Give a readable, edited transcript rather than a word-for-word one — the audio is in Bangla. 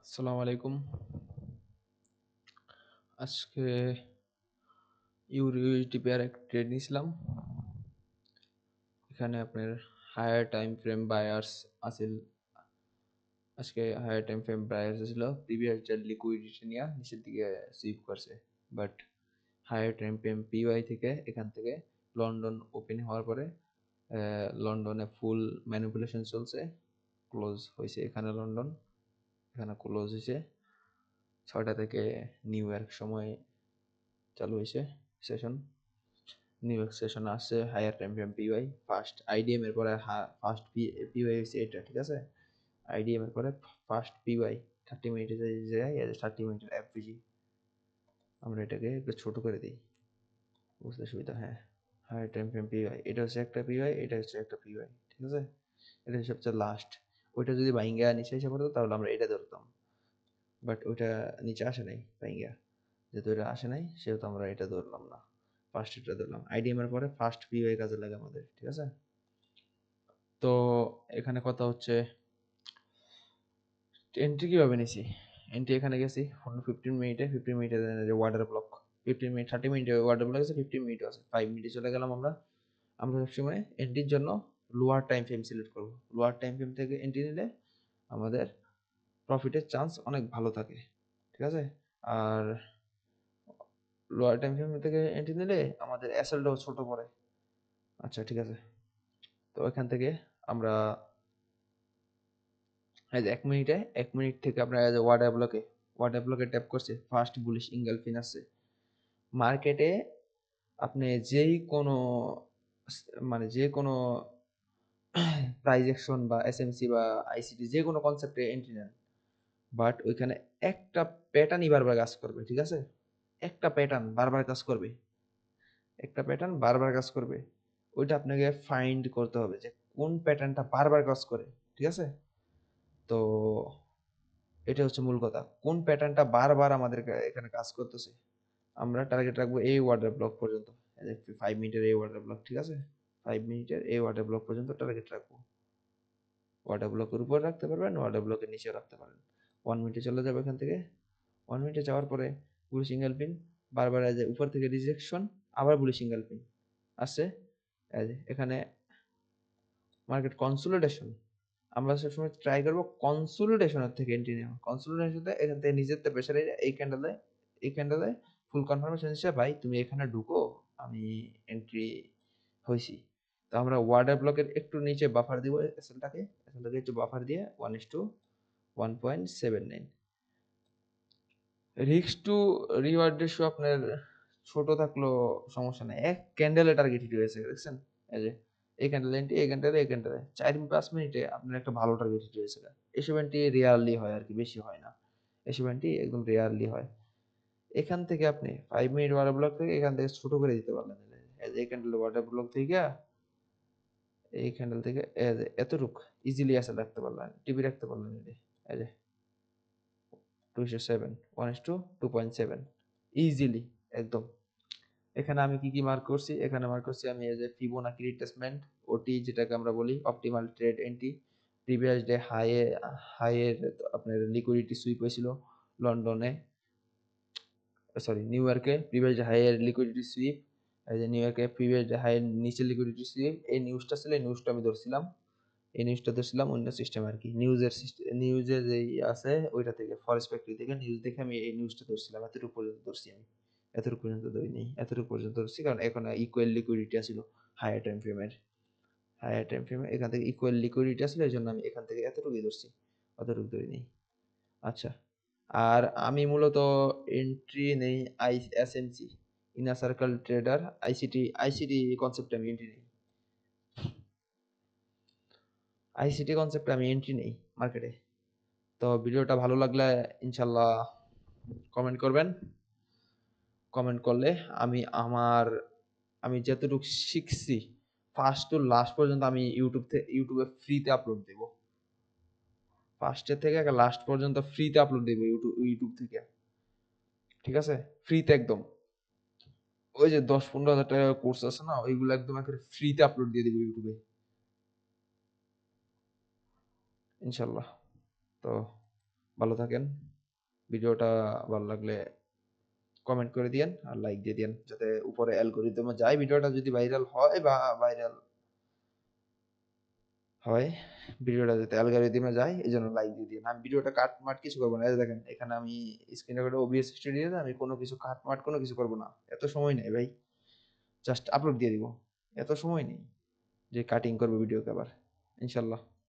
আসসালামু আলাইকুম। আজকে ইউরো ইউএসডি পেয়ার একটা ট্রেড নিয়েছিলাম। এখানে আপনার হায়ার টাইম ফ্রেম বায়ার্স আছিল। আজকে হায়ার টাইম ফ্রেম বায়ার্স ছিল প্রিভিয়াস যে লিকুইডিটি নিয়ে নিচের দিকে সুইপ করছে, but higher time frame PY থেকে এখান থেকে লন্ডন ওপেন হওয়ার পরে লন্ডনে ফুল ম্যানিপুলেশন চলছে, ক্লোজ হয়েছে এখানে লন্ডন, এখানে ক্লোজ হয়েছে 6টা থেকে নিউ ইয়র্ক সময় চালু হয়েছে সেশন। নিউ ইয়র্ক সেশন আসছে higher time frame PY first IDM এর পরে ফার্স্ট পিওয়াই হচ্ছে এটা, ঠিক আছে। আইডিএম এর পরে ফার্স্ট পিওয়াই 30 মিনিটে যায় 30 মিনিটের এফপিজি। আমরা এটাকে একটু ছোট করে দিই, বুঝতে সুবিধা। হ্যাঁ, হায়ার টাইম ফ্রেম পিওয়াই এটা হচ্ছে একটা পিওয়াই, এটা হচ্ছে একটা পিওয়াই, ঠিক আছে। এটা হচ্ছে সবচেয়ে লাস্ট। ওইটা যদি বাইঙ্গা নিচে এসে পড়তো তাহলে আমরা এটা ধরতাম, বাট ওইটা নিচে আসে নাই বাইঙ্গা, যেহেতু এটা আসে নাই সেহেতু আমরা এটা ধরলাম না, ফার্স্ট এটা ধরলাম। আইডিএম এর পরে ফার্স্ট পিওয়াই কাজে লাগে আমাদের, ঠিক আছে। তো এখানে কথা হচ্ছে এন্ট্রি কিভাবে নিছি। এন্ট্রি এখানে গেছি 15 মিনিটে, 15 মিনিটে ওয়াটার ব্লক, 15 মিনিট 30 মিনিটে ওয়াটার ব্লক আছে, 15 মিনিট আছে, 5 মিনিটে চলে গেলাম আমরা। আমরা সবসময় এন্ট্রির জন্য লোয়ার টাইম ফ্রেম সিলেক্ট করব। লোয়ার টাইম ফ্রেম থেকে এন্ট্রি নিলে আমাদের প্রফিটের চান্স অনেক ভালো থাকে, ঠিক আছে। আর লোয়ার টাইম ফ্রেম থেকে এন্ট্রি নিলে আমাদের এসএলটাও ছোট পড়ে। আচ্ছা, ঠিক আছে। তো এখান থেকে আমরা এই যে 1 মিনিট থেকে আপনার ওয়াটার ব্লকে ট্যাপ করছে, ফার্স্ট বুলিশ ইঙ্গেলফিন আছে মার্কেটে। আপনি যেই কোনো মানে যে কোনো প্রাইজ অ্যাকশন বা এসএমসি বা আইসিটি যে কোনো কনসেপ্টে এন্ট্রি নেন, বাট ওইখানে একটা প্যাটার্নই বারবার কাজ করবে, ঠিক আছে। একটা প্যাটার্ন বারবার কাজ করবে, একটা প্যাটার্ন বারবার কাজ করবে। ওইটা আপনাকে ফাইন্ড করতে হবে যে কোন প্যাটার্নটা বারবার কাজ করে, ঠিক আছে। তো এটা হচ্ছে মূল কথা, কোন প্যাটার্নটা বারবার আমাদের এখানে কাজ করতেছে। আমরা টার্গেট রাখবো এই ওয়াটার ব্লক পর্যন্ত, 5 মিনিটের এই ওয়াটার ব্লক, ঠিক আছে। 5 মিনিটের এই ওয়াটার ব্লক পর্যন্ত টার্গেট রাখবো। ওয়াটার ব্লকের উপর রাখতে পারবেন, ওয়াটার ব্লকের নিচেও রাখতে পারেন। 1 মিনিটে চলে যাবে এখান থেকে। 1 মিনিটে যাওয়ার পরে বুলিশ সিঙ্গেল পিন, বারবার এই যে উপর থেকে রিজেকশন, আবার বুলিশ সিঙ্গেল পিন আসছে। এই যে এখানে মার্কেট কনসোলিডেশন, আমরা সবসময় ট্রাই করবো কনসোলিডেশনের থেকে এন্ট্রি নেওয়া। কনসোলিডেশনে এখান থেকে নিজের তো প্রেশারে এই ক্যান্ডেলে ফুল কনফার্মেশন হিসেবে ভাই তুমি এখানে ঢুকো, আমি এন্ট্রি হয়েছি। তো আমরা ওয়ার্ডার ব্লকের একটু নিচে বাফার দিব, এসএলটাকে একটু বাফার দিয়ে 1:1.79। রিস্ক টু রিওয়ার্ড রেশিও আপনার ছোট থাকলেও সমস্যা নেই। এক ক্যান্ডেলে টার্গেট হিট হয়েছে, দেখছেন। এই যে এই ক্যান্ডেল এন্ট্রি, এই ক্যান্ডেলে 4-5 মিনিটে আপনার একটা ভালো টার্গেট হিট হয়েছে। এসব এন্ট্রি রেয়ারলি হয় আর কি, বেশি হয় না। এসব এন্ট্রি একদম রেয়ারলি হয়। এখান থেকে আপনি 5 মিনিট ওয়াটার ব্লক থেকে এখান থেকে ছোট করে দিতে পারলেন। এই যে এই ক্যান্ডেল ওয়াটার ব্লক থেকে এই ক্যান্ডেল থেকে এই যে এতটুক ইজিলি আসে রাখতে পারলেন, টিপি রাখতে পারলেন। এই যে 207 1:2.7 ইজিলি একদম। এখানে আমি কি মার্ক করছি, এখানে মার্ক করছি আমি এই যে ফিবোনাকি রিট্রেসমেন্ট, ওটি যেটাকে আমরা বলি optimal trade entry. Previous day হাইয়ের আপনার লিকুইডিটি সুইপ হয়েছিল লন্ডনে, সরি নিউ ইয়র্কে। প্রিভিয়াস ডে হাইয়ের লিকুইডিটি সুইপ, এই যে নিউ ইয়র্কে প্রিভিয়াস ডে হাইয়ের নিচে লিকুইডিটি সুইপ। এই নিউজটা ছিল, এই নিউজটা আমি ধরছিলাম, এই নিউজটা ধরছিলাম অন্য সিস্টেম আর কি, নিউজের যে আছে ওইটা থেকে, ফরেস্ট ফ্যাক্টরি থেকে নিউজ দেখে আমি এই নিউজটা ধরছিলাম। এতটুকু পর্যন্ত ধরছি আমি, এতটুকু পর্যন্ত ধরি নেই, এতটুকু পর্যন্ত ধরছি কারণ এখন ইকুয়াল লিকুইডিটি আছিল হায়ার টাইম ফ্রেমের এখান থেকে ইকুয়াল লিকুইডিটি আসলে এই জন্য আমি এখান থেকে এতটুকুই ধরছি, অতটুকু ধরি নেই। আচ্ছা, আর আমি মূলত এন্ট্রি নেই SMC, inner circle trader, ICT কনসেপ্টে আমি এন্ট্রি নেই। আইসিটি কনসেপ্টে আমি এন্ট্রি নেই মার্কেটে। তো ভিডিওটা ভালো লাগলে ইনশাল্লাহ কমেন্ট করবেন। কমেন্ট করলে আমি আমি যতটুকু শিখছি ফার্স্ট টু লাস্ট পর্যন্ত আমি ইউটিউবে ফ্রিতে আপলোড দেব। ফার্স্টের থেকে লাস্ট পর্যন্ত ফ্রিতে আপলোড দেব ইউটিউব থেকে, ঠিক আছে। ফ্রিতে একদম। ওই যে 10-15 হাজার টাকার কোর্স আছে না, ওইগুলো একদম একেবারে ফ্রিতে আপলোড দিয়ে দেবো ইউটিউবে ইনশাল্লাহ। তো ভালো থাকেন। ভিডিওটা ভালো লাগলে কমেন্ট করে দিয়েন আর লাইক দিয়ে দিয়েন যাতে উপরে অ্যালগরিদমে যায়, ভিডিওটা যদি ভাইরাল হয় বা ভাইরাল হয়, ভিডিওটা যাতে অ্যালগরিদমে যায় এই জন্য লাইক দিয়ে দিন। আমি ভিডিওটা কাট মাট কিছু করবো না, এই যে দেখেন এখানে আমি স্ক্রিন রেকর্ডে ওবিএস স্টুডিওতে আমি কোনো কিছু কাট মাট কোনো কিছু করবো না, এত সময় নেই ভাই, জাস্ট আপলোড দিয়ে দিব, এত সময় নেই যে কাটিং করবো ভিডিওকে আবার। ইনশাল্লাহ।